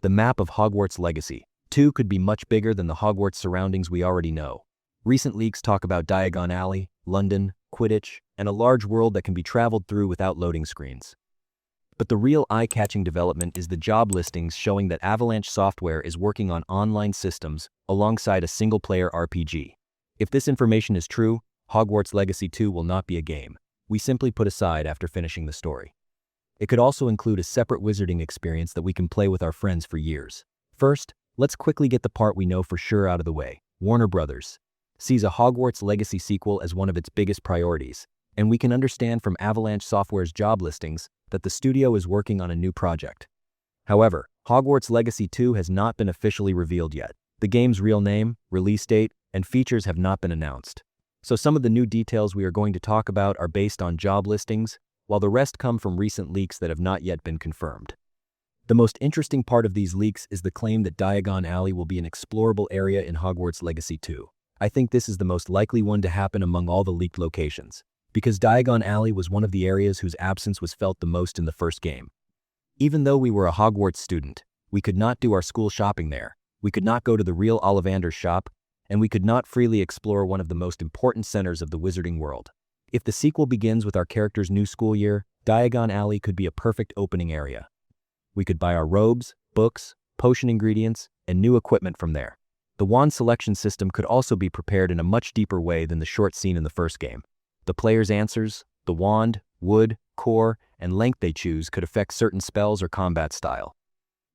the map of Hogwarts Legacy. 2 could be much bigger than the Hogwarts surroundings we already know. Recent leaks talk about Diagon Alley, London, Quidditch, and a large world that can be traveled through without loading screens. But the real eye-catching development is the job listings showing that Avalanche Software is working on online systems alongside a single-player RPG. If this information is true, Hogwarts Legacy 2 will not be a game we simply put aside after finishing the story. It could also include a separate wizarding experience that we can play with our friends for years. First, let's quickly get the part we know for sure out of the way. Warner Bros. Sees a Hogwarts Legacy sequel as one of its biggest priorities, and we can understand from Avalanche Software's job listings that the studio is working on a new project. However, Hogwarts Legacy 2 has not been officially revealed yet. The game's real name, release date, and features have not been announced. So some of the new details we are going to talk about are based on job listings, while the rest come from recent leaks that have not yet been confirmed. The most interesting part of these leaks is the claim that Diagon Alley will be an explorable area in Hogwarts Legacy 2. I think this is the most likely one to happen among all the leaked locations, because Diagon Alley was one of the areas whose absence was felt the most in the first game. Even though we were a Hogwarts student, we could not do our school shopping there, we could not go to the real Ollivander's shop, and we could not freely explore one of the most important centers of the wizarding world. If the sequel begins with our character's new school year, Diagon Alley could be a perfect opening area. We could buy our robes, books, potion ingredients, and new equipment from there. The wand selection system could also be prepared in a much deeper way than the short scene in the first game. The player's answers, the wand, wood, core, and length they choose could affect certain spells or combat style.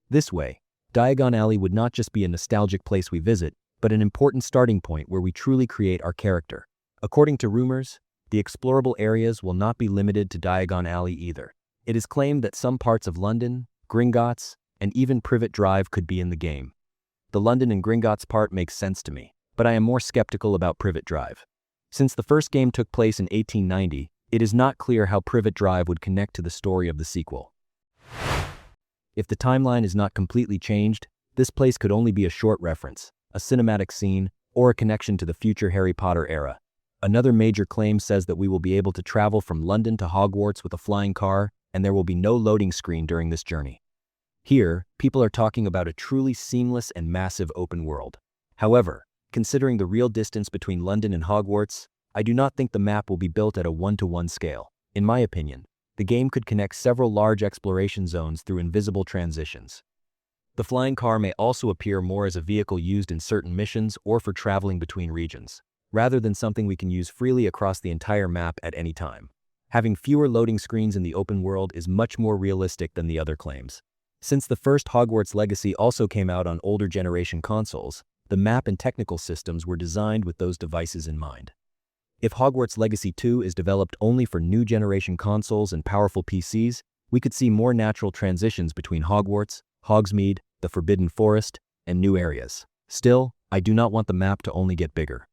This way, Diagon Alley would not just be a nostalgic place we visit, but an important starting point where we truly create our character. According to rumors, the explorable areas will not be limited to Diagon Alley either. It is claimed that some parts of London, Gringotts, and even Privet Drive could be in the game. The London and Gringotts part makes sense to me, but I am more skeptical about Privet Drive. Since the first game took place in 1890, it is not clear how Privet Drive would connect to the story of the sequel. If the timeline is not completely changed, this place could only be a short reference, a cinematic scene, or a connection to the future Harry Potter era. Another major claim says that we will be able to travel from London to Hogwarts with a flying car, and there will be no loading screen during this journey. Here, people are talking about a truly seamless and massive open world. However, considering the real distance between London and Hogwarts, I do not think the map will be built at a 1-to-1 scale. In my opinion, the game could connect several large exploration zones through invisible transitions. The flying car may also appear more as a vehicle used in certain missions or for traveling between regions, rather than something we can use freely across the entire map at any time. Having fewer loading screens in the open world is much more realistic than the other claims. Since the first Hogwarts Legacy also came out on older generation consoles, the map and technical systems were designed with those devices in mind. If Hogwarts Legacy 2 is developed only for new generation consoles and powerful PCs, we could see more natural transitions between Hogwarts, Hogsmeade, the Forbidden Forest, and new areas. Still, I do not want the map to only get bigger.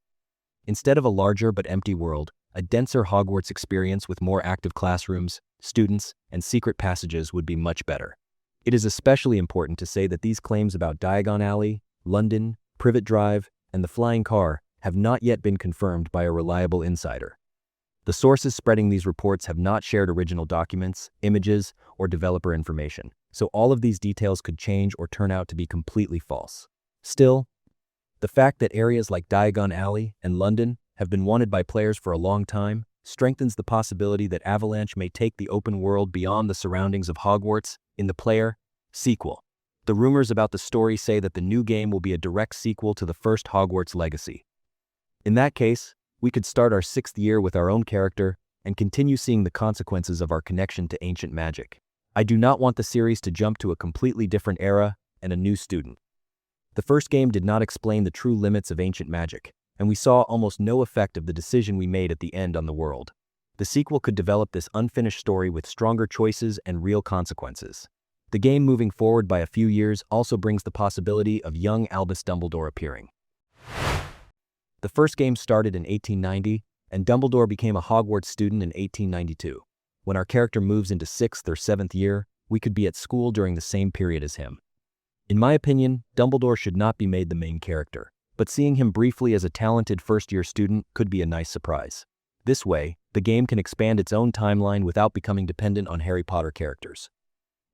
Instead of a larger but empty world, a denser Hogwarts experience with more active classrooms, students, and secret passages would be much better. It is especially important to say that these claims about Diagon Alley, London, Privet Drive, and the flying car have not yet been confirmed by a reliable insider. The sources spreading these reports have not shared original documents, images, or developer information, so all of these details could change or turn out to be completely false. Still, the fact that areas like Diagon Alley and London have been wanted by players for a long time strengthens the possibility that Avalanche may take the open world beyond the surroundings of Hogwarts in the player sequel. The rumors about the story say that the new game will be a direct sequel to the first Hogwarts Legacy. In that case, we could start our 6th year with our own character and continue seeing the consequences of our connection to ancient magic. I do not want the series to jump to a completely different era and a new student. The first game did not explain the true limits of ancient magic, and we saw almost no effect of the decision we made at the end on the world. The sequel could develop this unfinished story with stronger choices and real consequences. The game moving forward by a few years also brings the possibility of young Albus Dumbledore appearing. The first game started in 1890, and Dumbledore became a Hogwarts student in 1892. When our character moves into 6th or 7th year, we could be at school during the same period as him. In my opinion, Dumbledore should not be made the main character, but seeing him briefly as a talented first-year student could be a nice surprise. This way, the game can expand its own timeline without becoming dependent on Harry Potter characters.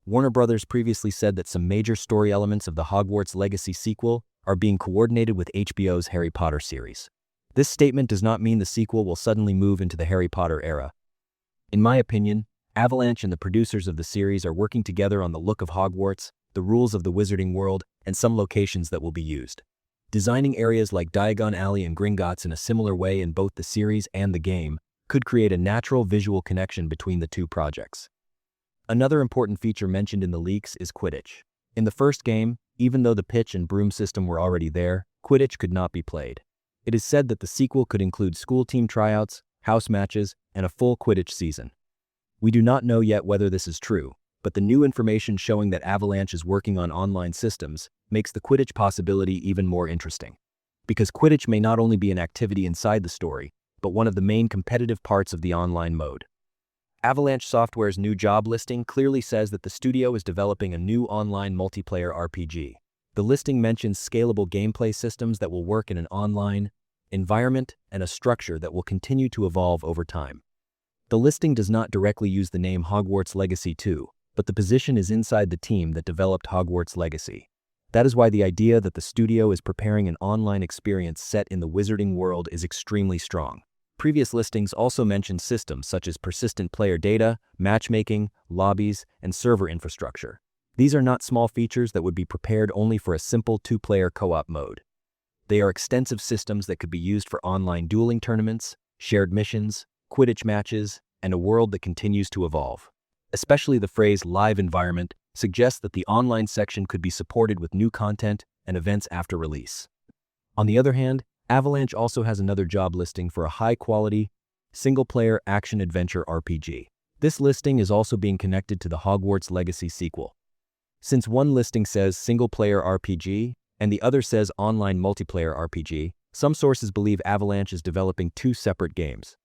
Warner Brothers previously said that some major story elements of the Hogwarts Legacy sequel are being coordinated with HBO's Harry Potter series. This statement does not mean the sequel will suddenly move into the Harry Potter era. In my opinion, Avalanche and the producers of the series are working together on the look of Hogwarts, the rules of the wizarding world, and some locations that will be used. Designing areas like Diagon Alley and Gringotts in a similar way in both the series and the game could create a natural visual connection between the two projects. Another important feature mentioned in the leaks is Quidditch. In the first game, even though the pitch and broom system were already there, Quidditch could not be played. It is said that the sequel could include school team tryouts, house matches, and a full Quidditch season. We do not know yet whether this is true, but the new information showing that Avalanche is working on online systems makes the Quidditch possibility even more interesting. Because Quidditch may not only be an activity inside the story, but one of the main competitive parts of the online mode. Avalanche Software's new job listing clearly says that the studio is developing a new online multiplayer RPG. The listing mentions scalable gameplay systems that will work in an online environment and a structure that will continue to evolve over time. The listing does not directly use the name Hogwarts Legacy 2, but the position is inside the team that developed Hogwarts Legacy. That is why the idea that the studio is preparing an online experience set in the wizarding world is extremely strong. Previous listings also mentioned systems such as persistent player data, matchmaking, lobbies, and server infrastructure. These are not small features that would be prepared only for a simple two-player co-op mode. They are extensive systems that could be used for online dueling tournaments, shared missions, Quidditch matches, and a world that continues to evolve. Especially the phrase live environment suggests that the online section could be supported with new content and events after release. On the other hand, Avalanche also has another job listing for a high-quality, single-player action-adventure RPG. This listing is also being connected to the Hogwarts Legacy sequel. Since one listing says single-player RPG and the other says online multiplayer RPG, some sources believe Avalanche is developing two separate games.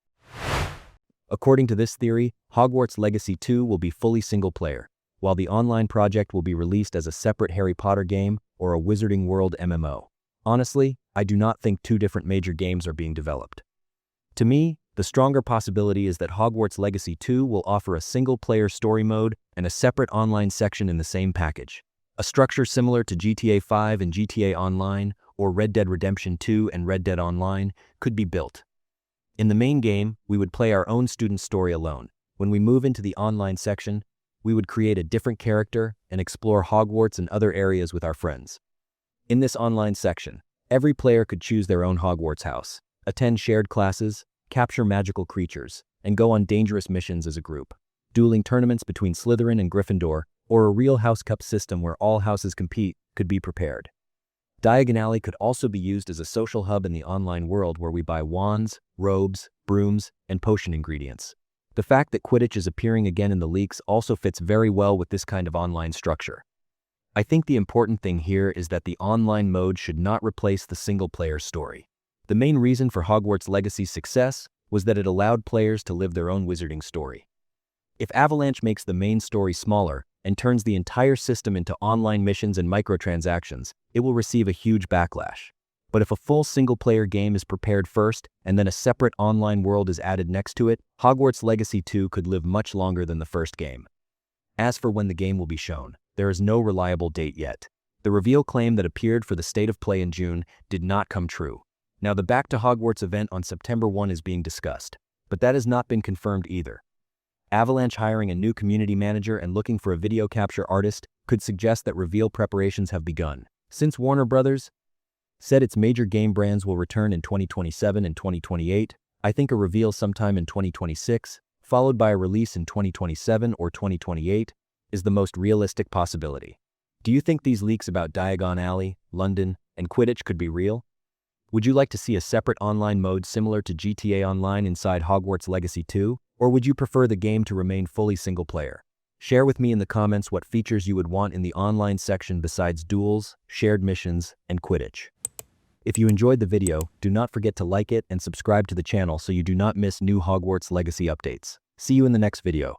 According to this theory, Hogwarts Legacy 2 will be fully single-player, while the online project will be released as a separate Harry Potter game or a Wizarding World MMO. Honestly, I do not think two different major games are being developed. To me, the stronger possibility is that Hogwarts Legacy 2 will offer a single-player story mode and a separate online section in the same package. A structure similar to GTA 5 and GTA Online, or Red Dead Redemption 2 and Red Dead Online, could be built. In the main game, we would play our own student story alone. When we move into the online section, we would create a different character and explore Hogwarts and other areas with our friends. In this online section, every player could choose their own Hogwarts house, attend shared classes, capture magical creatures, and go on dangerous missions as a group. Dueling tournaments between Slytherin and Gryffindor, or a real House Cup system where all houses compete, could be prepared. Diagon Alley could also be used as a social hub in the online world where we buy wands, robes, brooms, and potion ingredients. The fact that Quidditch is appearing again in the leaks also fits very well with this kind of online structure. I think the important thing here is that the online mode should not replace the single-player story. The main reason for Hogwarts Legacy's success was that it allowed players to live their own wizarding story. If Avalanche makes the main story smaller and turns the entire system into online missions and microtransactions, it will receive a huge backlash. But if a full single-player game is prepared first and then a separate online world is added next to it, Hogwarts Legacy 2 could live much longer than the first game. As for when the game will be shown, there is no reliable date yet. The reveal claim that appeared for the State of Play in June did not come true. Now the Back to Hogwarts event on September 1 is being discussed, but that has not been confirmed either. Avalanche hiring a new community manager and looking for a video capture artist could suggest that reveal preparations have begun. Since Warner Brothers said its major game brands will return in 2027 and 2028, I think a reveal sometime in 2026, followed by a release in 2027 or 2028, is the most realistic possibility. Do you think these leaks about Diagon Alley, London, and Quidditch could be real? Would you like to see a separate online mode similar to GTA Online inside Hogwarts Legacy 2, or would you prefer the game to remain fully single-player? Share with me in the comments what features you would want in the online section besides duels, shared missions, and Quidditch. If you enjoyed the video, do not forget to like it and subscribe to the channel so you do not miss new Hogwarts Legacy updates. See you in the next video.